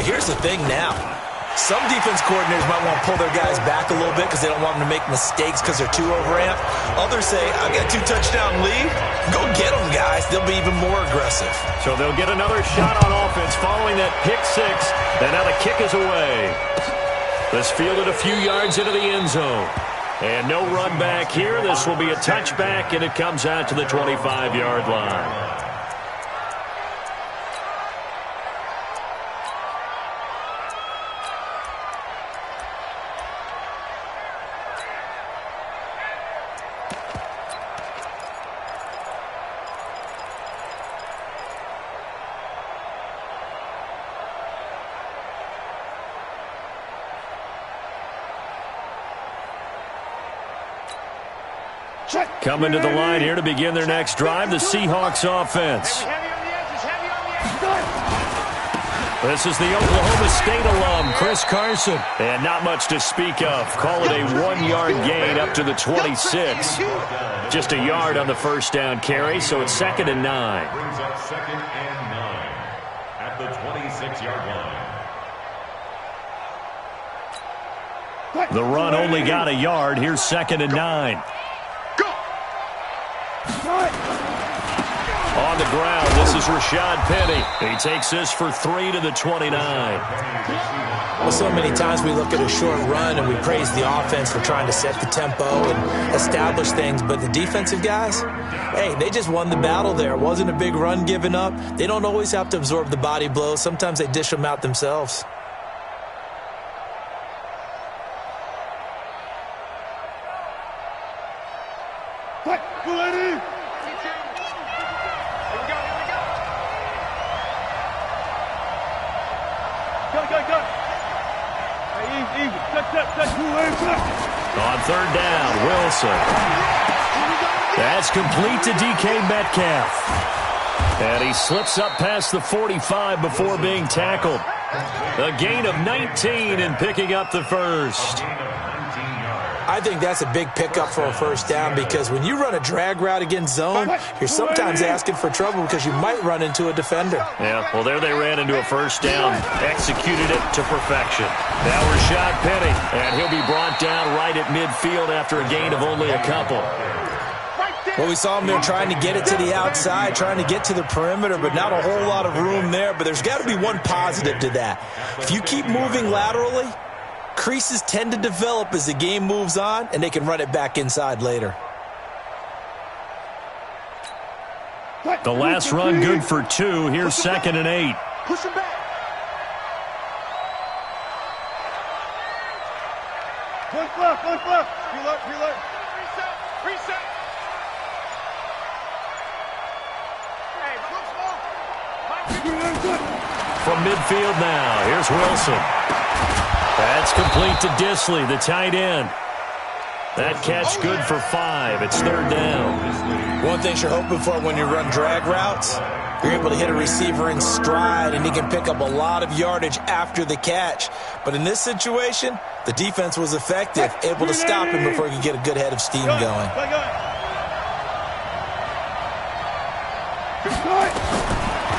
But here's the thing now. Some defense coordinators might want to pull their guys back a little bit because they don't want them to make mistakes because they're too overamped. Others say, I've got 2 touchdown lead. Go get them, guys. They'll be even more aggressive. So they'll get another shot on offense following that pick 6. And now the kick is away. This fielded a few yards into the end zone. And no run back here. This will be a touchback, and it comes out to the 25-yard line. Coming to the line here to begin their next drive, the Seahawks offense. This is the Oklahoma State alum, Chris Carson. And not much to speak of. Call it a 1-yard gain up to the 26. Just a yard on the first down carry, so it's 2nd and 9. Brings up 2nd and 9 at the 26-yard line. The run only got a yard. Here's 2nd and 9. On the ground, this is Rashad Penny. He takes this for 3 to the 29. Well, so many times we look at a short run and we praise the offense for trying to set the tempo and establish things, but the defensive guys, hey, they just won the battle there. It wasn't a big run given up. They don't always have to absorb the body blows. Sometimes they dish them out themselves. On 3rd down, Wilson. That's complete to DK Metcalf. And he slips up past the 45 before being tackled. A gain of 19 and picking up the first. I think that's a big pickup for a first down because when you run a drag route against zone, you're sometimes asking for trouble because you might run into a defender. Yeah, well, there they ran into a first down. Executed it to perfection. Now Rashad Penny, and he'll be brought down right at midfield after a gain of only a couple. Well, we saw him there trying to get it to the outside, trying to get to the perimeter, but not a whole lot of room there. But there's got to be one positive to that. If you keep moving laterally, creases tend to develop as the game moves on, and they can run it back inside later. The last run good for 2. Here's 2nd and 8. Push him back. Push left. Reload. Reset. Hey, From midfield now, here's Wilson. That's complete to Disley, the tight end. That catch good for 5. It's 3rd down. One thing you're hoping for when you run drag routes, you're able to hit a receiver in stride, and he can pick up a lot of yardage after the catch. But in this situation, the defense was effective, able to stop him before he could get a good head of steam going.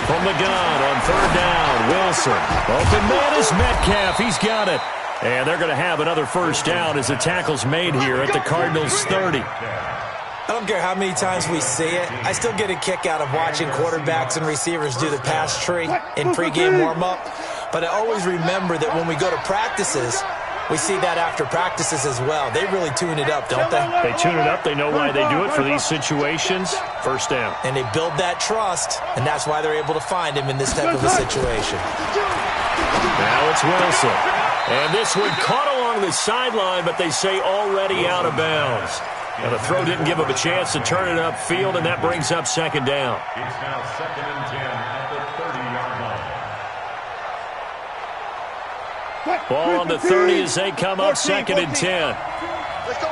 From the gun on 3rd down, Wilson. Open man is Metcalf. He's got it. And they're going to have another first down as the tackle's made here at the Cardinals' 30. I don't care how many times we see it. I still get a kick out of watching quarterbacks and receivers do the pass tree in pregame warm-up. But I always remember that when we go to practices, we see that after practices as well. They really tune it up, don't they? They tune it up. They know why they do it for these situations. First down. And they build that trust, and that's why they're able to find him in this type of a situation. Now it's Wilson. And this one caught along the sideline, but they say already out of bounds. And the throw didn't give him a chance to turn it upfield, and that brings up 2nd down. It's now 2nd and 10 at the 30-yard line. Ball on the 30 as they come up 2nd and 10. Let's go,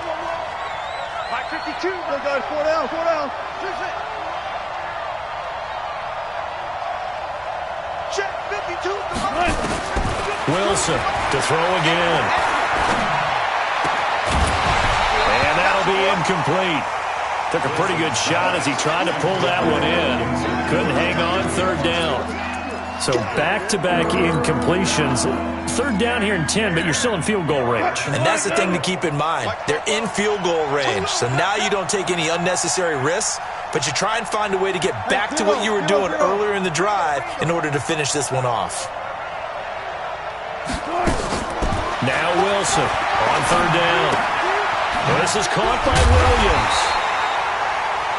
Mike 52. Go, guys, 4 down. Check 52. Wilson to throw again. And that'll be incomplete. Took a pretty good shot as he tried to pull that one in. Couldn't hang on 3rd down. So back-to-back incompletions. Third down here and 10, but you're still in field goal range. And that's the thing to keep in mind. They're in field goal range, so now you don't take any unnecessary risks, but you try and find a way to get back to what you were doing earlier in the drive in order to finish this one off. Now Wilson on third down. This is caught by Williams.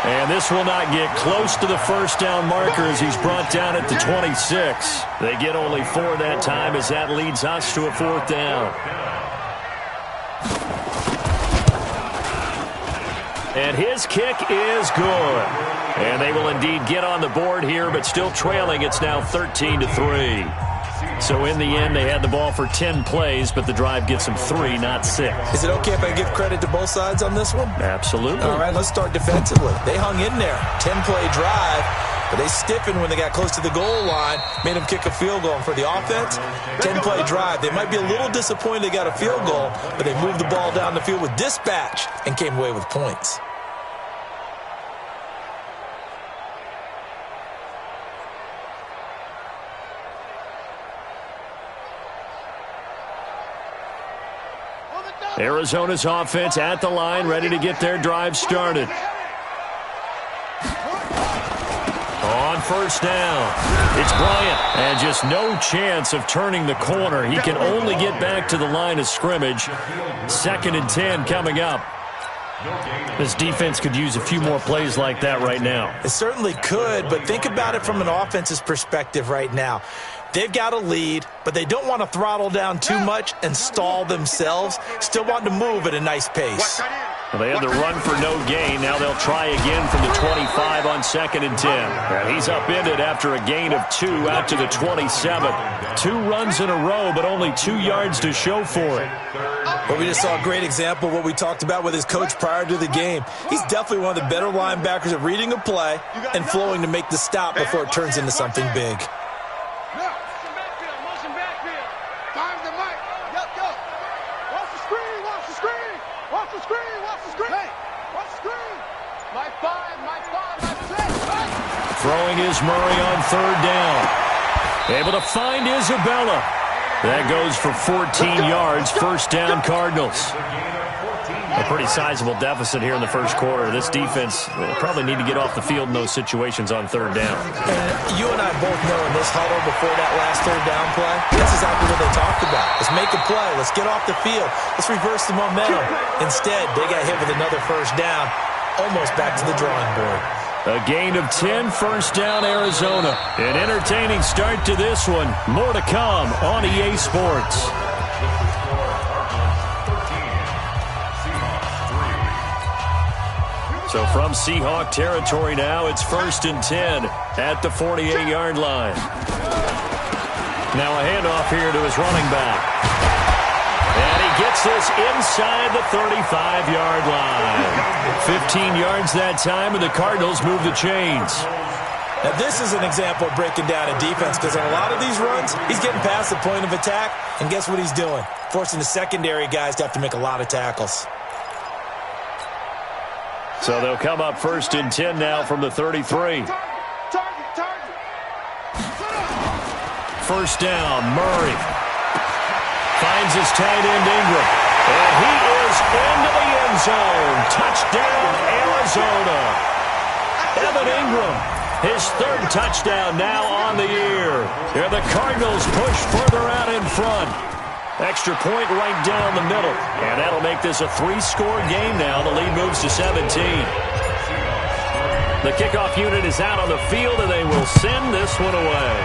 And this will not get close to the first down marker as he's brought down at the 26. They get only 4 that time as that leads us to a 4th down. And his kick is good. And they will indeed get on the board here, but still trailing. It's now 13-3. So in the end, they had the ball for 10 plays, but the drive gets them 3, not 6. Is it okay if I give credit to both sides on this one? Absolutely. All right, let's start defensively. They hung in there. 10-play drive, but they stiffened when they got close to the goal line, made them kick a field goal. And for the offense, 10-play drive. They might be a little disappointed they got a field goal, but they moved the ball down the field with dispatch and came away with points. Arizona's offense at the line, ready to get their drive started. On first down, it's Bryant, and just no chance of turning the corner. He can only get back to the line of scrimmage. 2nd and 10 coming up. This defense could use a few more plays like that right now. It certainly could, but think about it from an offense's perspective right now. They've got a lead, but they don't want to throttle down too much and stall themselves. Still want to move at a nice pace. Well, they had the run for no gain. Now they'll try again from the 25 on 2nd and 10. And he's upended after a gain of 2 out to the 27. 2 runs in a row, but only 2 yards to show for it. Well, we just saw a great example of what we talked about with his coach prior to the game. He's definitely one of the better linebackers at reading a play and flowing to make the stop before it turns into something big. Throwing is Murray on third down. Able to find Isabella. That goes for 14 yards. First down, Cardinals. A pretty sizable deficit here in the first quarter. This defense will probably need to get off the field in those situations on third down. And you and I both know in this huddle before that last third down play, that's exactly what they talked about. Let's make a play. Let's get off the field. Let's reverse the momentum. Instead, they got hit with another first down, almost back to the drawing board. A gain of 10, first down, Arizona. An entertaining start to this one. More to come on EA Sports. So from Seahawk territory now, it's 1st and 10 at the 48-yard line. Now a handoff here to his running back. And he gets this inside the 35-yard line. 15 yards that time, and the Cardinals move the chains. Now, this is an example of breaking down a defense because on a lot of these runs, he's getting past the point of attack, and guess what he's doing? Forcing the secondary guys to have to make a lot of tackles. So they'll come up 1st and 10 now from the 33. First down, Murray. Finds his tight end, Ingram. And he is into the end zone. Touchdown, Arizona. Evan Ingram, his 3rd touchdown now on the year. Here the Cardinals push further out in front. Extra point right down the middle. And that'll make this a 3-score game now. The lead moves to 17. The kickoff unit is out on the field, and they will send this one away.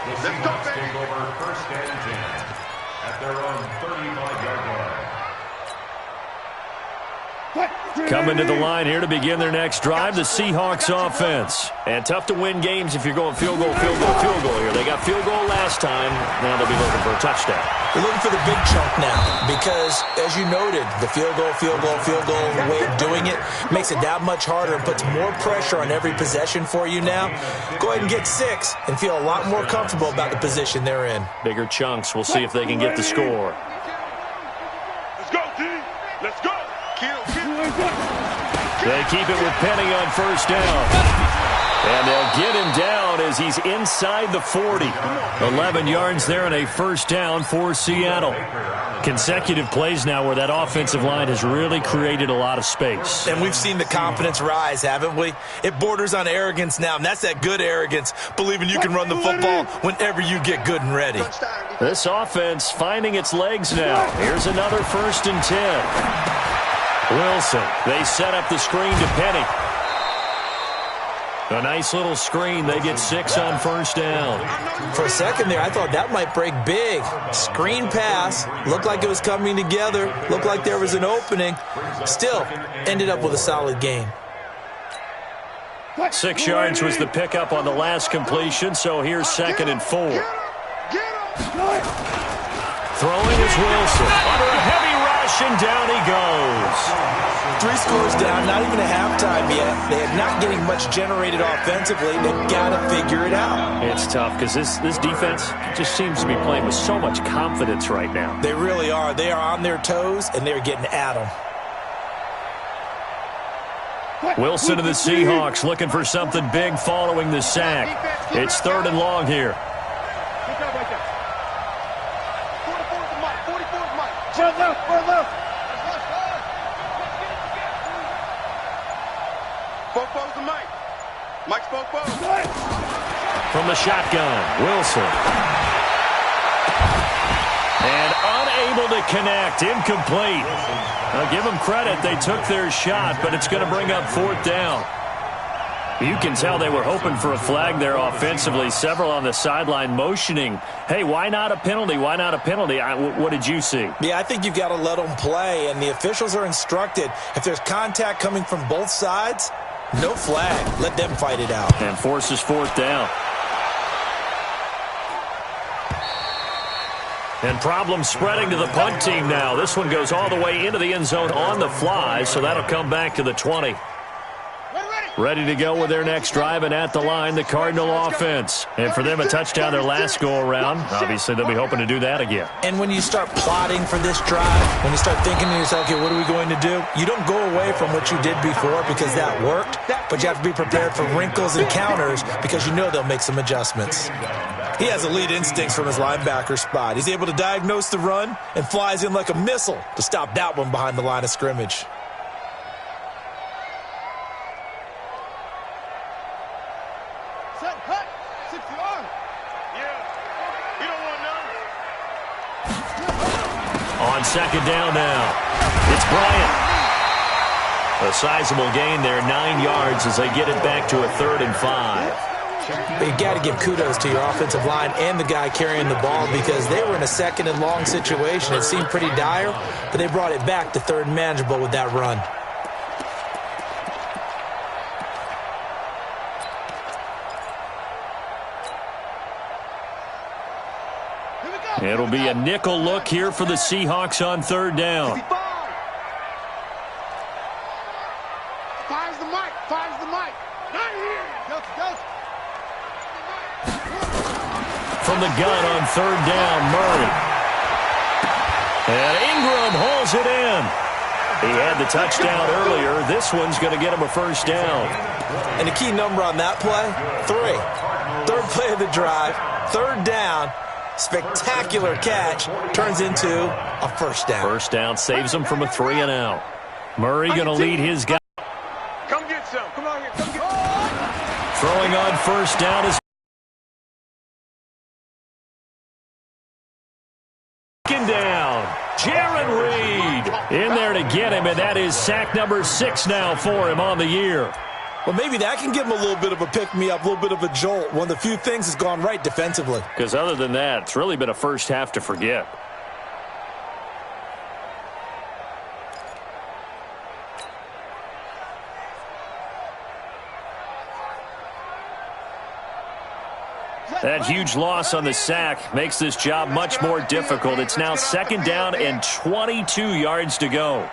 The Seahawks take over 1st and 10 at their own 35-yard line. Coming to the line here to begin their next drive, the Seahawks offense. And tough to win games if you're going field goal, field goal, field goal here. They got field goal last time. Now they'll be looking for a touchdown. They're looking for the big chunk now because, as you noted, the field goal way of doing it makes it that much harder and puts more pressure on every possession for you now. Go ahead and get 6 and feel a lot more comfortable about the position they're in. Bigger chunks. We'll see if they can get the score. Let's go, D. Let's go. They keep it with Penny on first down. And they'll get him down as he's inside the 40. 11 yards there and a first down for Seattle. Consecutive plays now where that offensive line has really created a lot of space. And we've seen the confidence rise, haven't we? It borders on arrogance now, and that's that good arrogance, believing you can run the football whenever you get good and ready. This offense finding its legs now. Here's another 1st and 10. Wilson, they set up the screen to Penny. A nice little screen. They get 6 on first down. For a second there, I thought that might break big. Screen pass. Looked like it was coming together. Looked like there was an opening. Still, ended up with a solid gain. 6 yards was the pickup on the last completion, so here's 2nd and 4. Throwing is Wilson. Under a heavy rush, and down he goes. 3 scores down, not even a halftime yet. They're not getting much generated offensively. They've got to figure it out. It's tough because this defense just seems to be playing with so much confidence right now. They really are. They are on their toes, and they're getting at them. Wilson of the Seahawks looking for something big following the sack. It's 3rd and long here. From the shotgun, Wilson. And unable to connect, incomplete. Now give them credit, they took their shot, but it's going to bring up 4th down. You can tell they were hoping for a flag there offensively. Several on the sideline motioning, hey, why not a penalty? Why not a penalty? What did you see? Yeah, I think you've got to let them play, and the officials are instructed. If there's contact coming from both sides, no flag. Let them fight it out. And forces 4th down. And problems spreading to the punt team now. This one goes all the way into the end zone on the fly, so that'll come back to the 20. Ready to go with their next drive, and at the line, the Cardinal offense. And for them, a touchdown their last go-around. Obviously, they'll be hoping to do that again. And when you start plotting for this drive, when you start thinking to yourself, okay, what are we going to do? You don't go away from what you did before because that worked, but you have to be prepared for wrinkles and counters because you know they'll make some adjustments. He has elite instincts from his linebacker spot. He's able to diagnose the run and flies in like a missile to stop that one behind the line of scrimmage. On 2nd down now, it's Bryant. A sizable gain there, 9 yards as they get it back to a 3rd and 5. But you got to give kudos to your offensive line and the guy carrying the ball because they were in a 2nd and long situation. It seemed pretty dire, but they brought it back to 3rd and manageable with that run. It'll be a nickel look here for the Seahawks on 3rd down. Fires the mic. Not here. From the gun on 3rd down, Murray. And Ingram hauls it in. He had the touchdown earlier. This one's going to get him a 1st down. And the key number on that play, 3. 3rd play of the drive, 3rd down. Spectacular catch turns into a 1st down. 1st down saves him from a 3-and-out. Murray going to lead his guy. Come get some. Come on here. Come get some. Throwing on 1st down is down. Jaron Reed in there to get him, and that is sack number 6 now for him on the year. Well, maybe that can give him a little bit of a pick-me-up, a little bit of a jolt. One of the few things that's gone right defensively. Because other than that, it's really been a first half to forget. That huge loss on the sack makes this job much more difficult. It's now 2nd down and 22 yards to go.